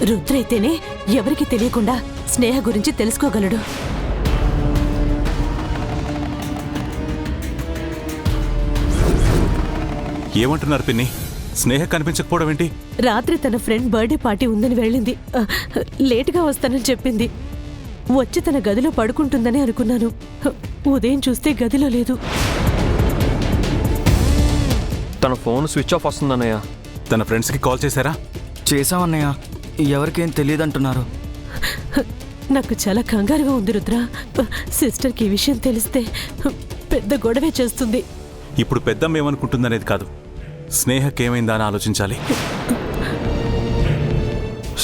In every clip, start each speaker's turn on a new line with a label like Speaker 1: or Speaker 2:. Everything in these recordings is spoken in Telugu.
Speaker 1: రుద్ర అయితేనే ఎవరికి తెలియకుండా స్నేహ గురించి తెలుసుకోగలడు.
Speaker 2: ఏమంటున్నారు పిన్ని? స్నేహ కనిపించకపోవడం ఏంటి?
Speaker 1: రాత్రి తన ఫ్రెండ్ బర్త్డే పార్టీ ఉందని వెళ్ళింది. లేటుగా వస్తానని చెప్పింది. వచ్చి తన గదిలో పడుకుంటుందని అనుకున్నాను. ఉదయం చూస్తే గదిలో లేదు.
Speaker 3: తన ఫోన్ స్విచ్ ఆఫ్ వస్తుందన్నయ్య.
Speaker 2: తన ఫ్రెండ్స్కి కాల్ చేశారా?
Speaker 4: చేశామన్నయ్య, ఎవరికేం తెలియదంటున్నారు.
Speaker 1: నాకు చాలా కంగారుగా ఉంది రుద్ర. సిస్టర్కి ఈ విషయం తెలిస్తే పెద్ద గొడవే చేస్తుంది.
Speaker 2: ఇప్పుడు పెద్దమ్మ ఏమనుకుంటుందనేది కాదు, స్నేహకేమైందా అని ఆలోచించాలి.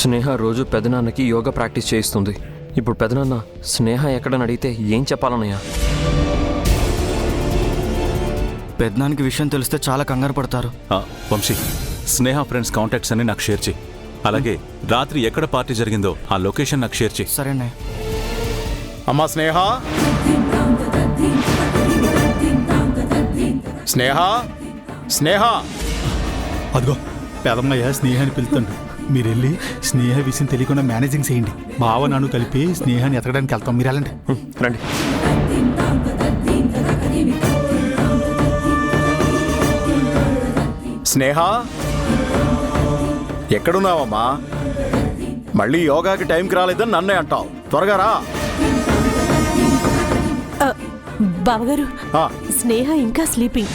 Speaker 3: స్నేహ రోజు పెదనాన్నకి యోగా ప్రాక్టీస్ చేయిస్తుంది. ఇప్పుడు పెదనాన్న స్నేహ ఎక్కడని అడిగితే ఏం చెప్పాలన్నయ్య?
Speaker 4: పెద్దనానికి విషయం తెలిస్తే చాలా కంగారు పడతారు.
Speaker 2: వంశీ, స్నేహ ఫ్రెండ్స్ కాంటాక్ట్స్ అన్ని నాకు షేర్ చేయి. అలాగే రాత్రి ఎక్కడ పార్టీ జరిగిందో ఆ లొకేషన్ నాకు షేర్ చేయి.
Speaker 4: సరేనే.
Speaker 5: అమ్మా స్నేహ, స్నేహ, స్నేహ.
Speaker 6: అదిగో పెదమ్మయ్య స్నేహాన్ని పిలుతుండు. మీరు వెళ్ళి స్నేహ విషయం తెలియకుండా మేనేజింగ్ చేయండి. బావ నాను కలిపి స్నేహాన్ని ఎతకడానికి వెళ్తాం. మీరు వెళ్ళండి.
Speaker 3: రండి.
Speaker 5: స్నేహ, ఎక్కడున్నావమ్మా? మళ్ళీ యోగాకి టైంకి రాలేదని నన్నే అంటావు. త్వరగా రా.
Speaker 1: బావగారు, స్నేహ ఇంకా స్లీపింగ్.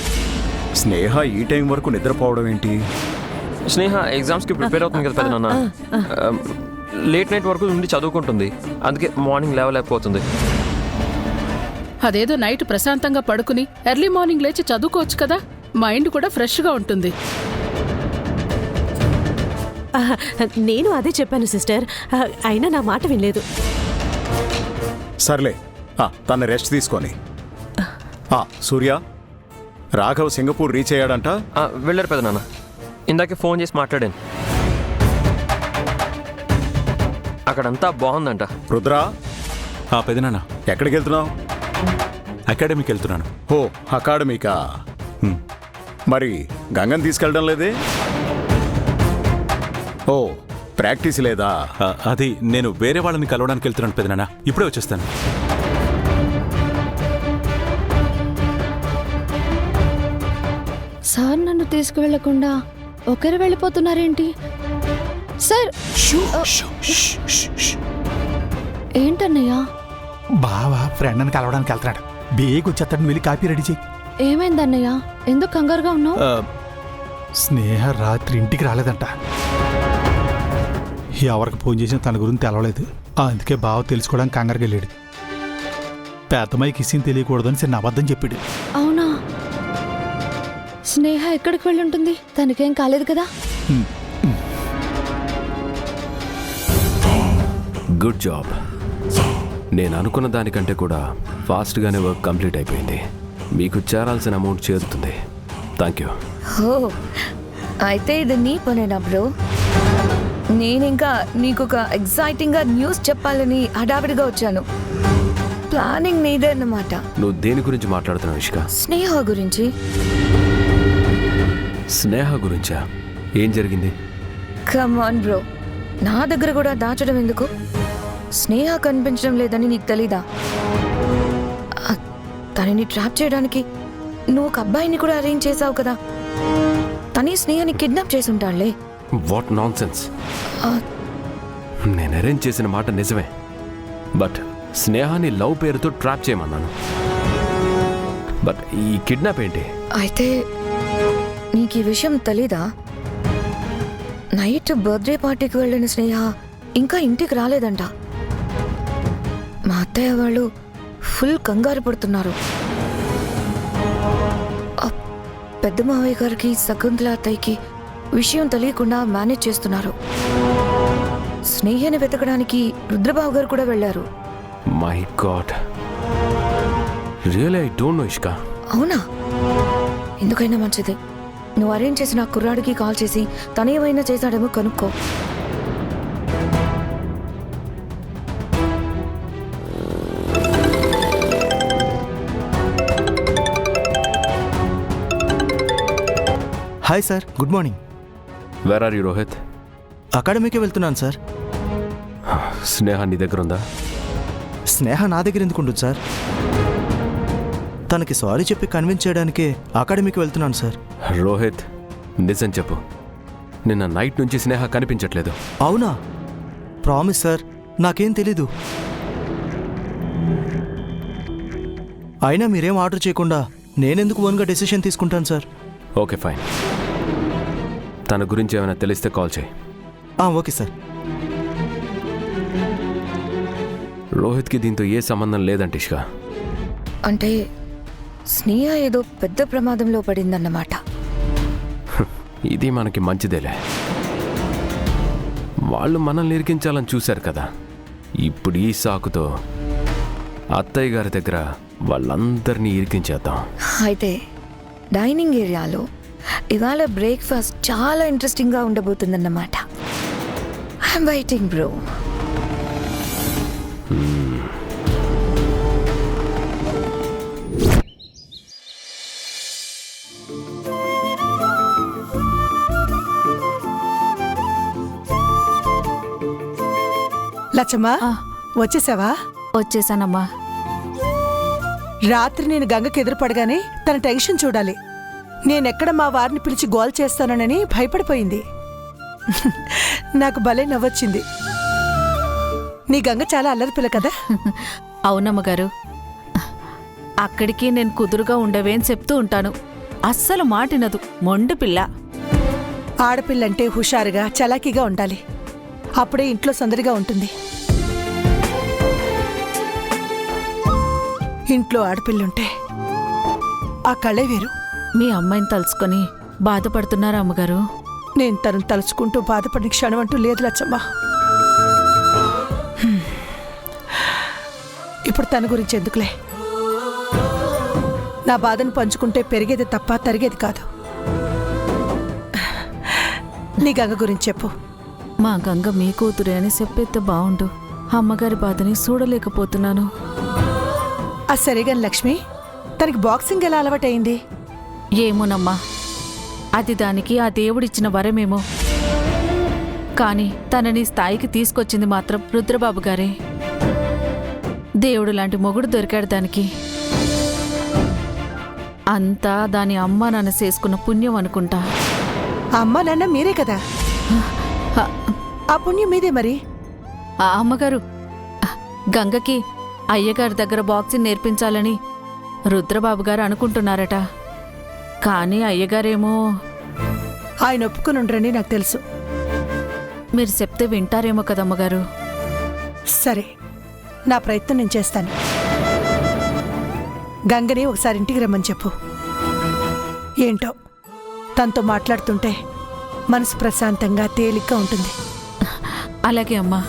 Speaker 5: స్నేహ ఈ టైం వరకు నిద్రపోవడం ఏంటి?
Speaker 3: స్నేహ ఎగ్జామ్స్కి ప్రిపేర్ అవుతుంది కదా పెదనాన్న. లేట్ నైట్ వరకు ఉండి చదువుకుంటుంది. అందుకే మార్నింగ్ లేవలేకపోతుంది.
Speaker 7: అదేదో నైట్ ప్రశాంతంగా పడుకుని ఎర్లీ మార్నింగ్ లేచి చదువుకోవచ్చు కదా. మైండ్ కూడా ఫ్రెష్గా ఉంటుంది.
Speaker 1: నేను అదే చెప్పాను సిస్టర్, అయినా నా మాట వినలేదు.
Speaker 5: సర్లే, తన రెస్ట్ తీసుకొని. సూర్య, రాఘవ్ సింగపూర్ రీచ్ అయ్యాడంట.
Speaker 3: వెళ్ళారు పెదనాన్న. ఇందాకే ఫోన్ చేసి మాట్లాడాను. అక్కడంతా బాగుందంట.
Speaker 5: రుద్ర,
Speaker 2: పెదనాన్న
Speaker 5: ఎక్కడికి వెళ్తున్నావు?
Speaker 2: అకాడమీకి వెళ్తున్నాను.
Speaker 5: ఓ, అకాడమీకా? మరి గంగని తీసుకెళ్ళడం లేదే? ఓ, ప్రాక్టీస్ లేదా?
Speaker 2: అది నేను వేరే వాళ్ళని కలవడానికి వెళ్తున్నాను పెదనాన్న. ఇప్పుడే వచ్చేస్తాను.
Speaker 8: సార్ నన్ను తీసుకువెళ్లకుండా ఒకరు వెళ్ళిపోతున్నారేంటి? సార్ ఏంటన్నయ్యా?
Speaker 6: బావ ఫ్రెండ్ అని కలవడానికి వెళ్తున్నాడు. బేగ్ వచ్చేస్తాడు. వెళ్ళి కాపీ రెడీ చేయి.
Speaker 8: ఏమైందన్నయ్యా? ఎందుకు కంగారుగా ఉన్నావు?
Speaker 6: స్నేహ రాత్రి ఇంటికి రాలేదంట. ఎవరికి ఫోన్ చేసినా తన గురించి తెలవలేదు. అందుకే బావ తెలుసుకోవడానికి కంగారుగా వెళ్ళాడు. పెద్దమ్మాయికి ఇచ్చింది తెలియకూడదని చిన్న అబద్ధం చెప్పాడు.
Speaker 8: అవునా? స్నేహ ఎక్కడికి వెళ్ళి ఉంటుంది? తనకేం కాలేదు కదా?
Speaker 9: Good job. నేను అనుకున్న దానికంటే కూడా ఫాస్ట్గానే వర్క్ కంప్లీట్ అయిపోయింది. మీకు చేరాల్సిన అమౌంట్ చేరుతుంది. Thank you.
Speaker 10: అయితే ఇది నీ పనేనా బ్రో? నేనింకా నీకొక ఎగ్జైటింగ్గా న్యూస్ చెప్పాలని హడావిడిగా వచ్చాను. ప్లానింగ్ నీదే అన్నమాట.
Speaker 9: నువ్వు దేని గురించి మాట్లాడుతున్నావు ఇష్క?
Speaker 10: స్నేహ గురించి.
Speaker 9: స్నేహ గురించా? ఏం జరిగింది?
Speaker 10: కమ్ ఆన్ బ్రో, నా దగ్గర కూడా దాచడం ఎందుకు? స్నేహ కనిపించడం లేదని నీకు తెలీదా? తనని ట్రాప్ చేయడానికి నువ్వు ఒక అబ్బాయిని కూడా అరేంజ్ చేసావు కదా. తనే స్నేహని కిడ్నాప్ చేసి ఉంటాడులే.
Speaker 9: What nonsense. నేను అరేంజ్ చేసిన మాట నిజమే, బట్ స్నేహాన్ని లవ్ పేరుతో ట్రాప్ చేయమన్నాను. బట్ ఈ కిడ్నాప్ ఏంటి?
Speaker 10: అయితే నీకు ఈ విషయం తెలీదా? నైట్ బర్త్డే పార్టీకి వెళ్ళిన స్నేహ ఇంకా ఇంటికి రాలేదంట. మా అత్తయ్య వాళ్ళు ఫుల్ కంగారు పడుతున్నారు. పెద్ద మావయ్య గారికి శకుంతల అత్తయ్యకి విషయం తెలియకుండా మేనేజ్ చేస్తున్నారు. స్నేహని వెతకడానికి రుద్రబాబు గారు కూడా వెళ్ళారు.
Speaker 9: My god, really I don't know ఇష్క.
Speaker 10: అవునా? ఎందుకైనా మంచిది, నువ్వు అరేంజ్ చేసిన కుర్రాడికి కాల్ చేసి తనేమైనా చేశాడేమో కనుక్కో.
Speaker 4: Hi sir, good morning.
Speaker 9: Where are you Rohit?
Speaker 4: అకాడమీకి వెళ్తున్నాను సార్.
Speaker 9: స్నేహ నీ దగ్గర ఉందా?
Speaker 4: స్నేహ నా దగ్గర ఎందుకు ఉంటుంది సార్? తనకి సారీ చెప్పి కన్విన్స్ చేయడానికే అకాడమీకి వెళ్తున్నాను సార్.
Speaker 9: రోహిత్, నిజం చెప్పు, నిన్న నైట్ నుంచి స్నేహ కనిపించట్లేదు.
Speaker 4: అవునా? ప్రామిస్ సార్, నాకేం తెలీదు. అయినా మీరేం ఆర్డర్ చేయకుండా నేనెందుకు ఓన్గా డెసిషన్ తీసుకుంటాను సార్?
Speaker 9: ఓకే ఫైన్, తన గురించి ఏమైనా తెలిస్తే కాల్ చేయి.
Speaker 4: Okay sir.
Speaker 9: రోహిత్కి దీంతో ఏ సంబంధం లేదంటే ఇష్క.
Speaker 10: అంటే స్నేహ ఏదో పెద్ద ప్రమాదంలో పడిందన్నమాట.
Speaker 9: ఇది మనకి మంచిదేలే. వాళ్ళు మనల్ని ఇరికించాలని చూశారు కదా, ఇప్పుడు ఈ సాకుతో అత్తయ్య గారి దగ్గర వాళ్ళందరినీ ఇరికించేద్దాం.
Speaker 10: అయితే డైనింగ్ ఏరియాలో ఇవాళ బ్రేక్ఫాస్ట్ చాలా ఇంట్రెస్టింగ్గా ఉండబోతుందన్నమాట. I'm waiting bro.
Speaker 11: లచ్చమ్మా, వచ్చేసావా?
Speaker 1: వచ్చేసానమ్మా.
Speaker 11: రాత్రి నేను గంగకి ఎదురుపడగానే తన టెన్షన్ చూడాలి. నేనెక్కడ మా వారిని పిలిచి గోల్ చేస్తానని భయపడిపోయింది. నాకు భలే నవ్వొచ్చింది. నీ గంగ చాలా అల్లరి పిల్ల కదా?
Speaker 1: అవునమ్మగారు, అక్కడికి నేను కుదురుగా ఉండవేని చెప్తూ ఉంటాను. అస్సలు మాటినదు, మొండి పిల్ల.
Speaker 11: ఆడపిల్లంటే హుషారుగా చలాకీగా ఉండాలి. అప్పుడే ఇంట్లో సందడిగా ఉంటుంది. ఇంట్లో ఆడపిల్లుంటే ఆ కళే వేరు.
Speaker 1: మీ అమ్మాయిని తలుచుకొని బాధపడుతున్నారా అమ్మగారు?
Speaker 11: నేను తను తలుచుకుంటూ బాధపడిన క్షణం అంటూ లేదు లచ్చమ్మా. ఇప్పుడు తన గురించి ఎందుకులే. నా బాధను పంచుకుంటే పెరిగేది తప్ప తరిగేది కాదు. నీ గంగ గురించి చెప్పు.
Speaker 1: మా గంగ మీ కూతురే అని చెప్పేస్తే బాగుండు. అమ్మగారి బాధని చూడలేకపోతున్నాను.
Speaker 11: సరేగాని లక్ష్మి, తనకి బాక్సింగ్ ఎలా అలవాటైంది?
Speaker 1: ఏమోనమ్మా, అది దానికి ఆ దేవుడిచ్చిన వరమేమో. కానీ తనని స్థాయికి తీసుకొచ్చింది మాత్రం రుద్రబాబు గారే. దేవుడు లాంటి మొగుడు దొరికాడు దానికి. అంతా దాని అమ్మ నాన్న చేసుకున్న పుణ్యం అనుకుంటా.
Speaker 11: అమ్మ నాన్న మీరే కదా, ఆ పుణ్యం మీదే మరి.
Speaker 1: ఆ అమ్మగారు, గంగకి అయ్యగారి దగ్గర బాక్సింగ్ నేర్పించాలని రుద్రబాబు గారు అనుకుంటున్నారట. కానీ అయ్యగారేమో
Speaker 11: ఆయన ఒప్పుకునుండ్రని నాకు తెలుసు.
Speaker 1: మీరు చెప్తే వింటారేమో కదమ్మగారు.
Speaker 11: సరే, నా ప్రయత్నం నేను చేస్తాను. గంగని ఒకసారి ఇంటికి రమ్మని చెప్పు. ఏంటో తనతో మాట్లాడుతుంటే మనసు ప్రశాంతంగా తేలిగ్గా ఉంటుంది.
Speaker 1: అలాగే అమ్మా.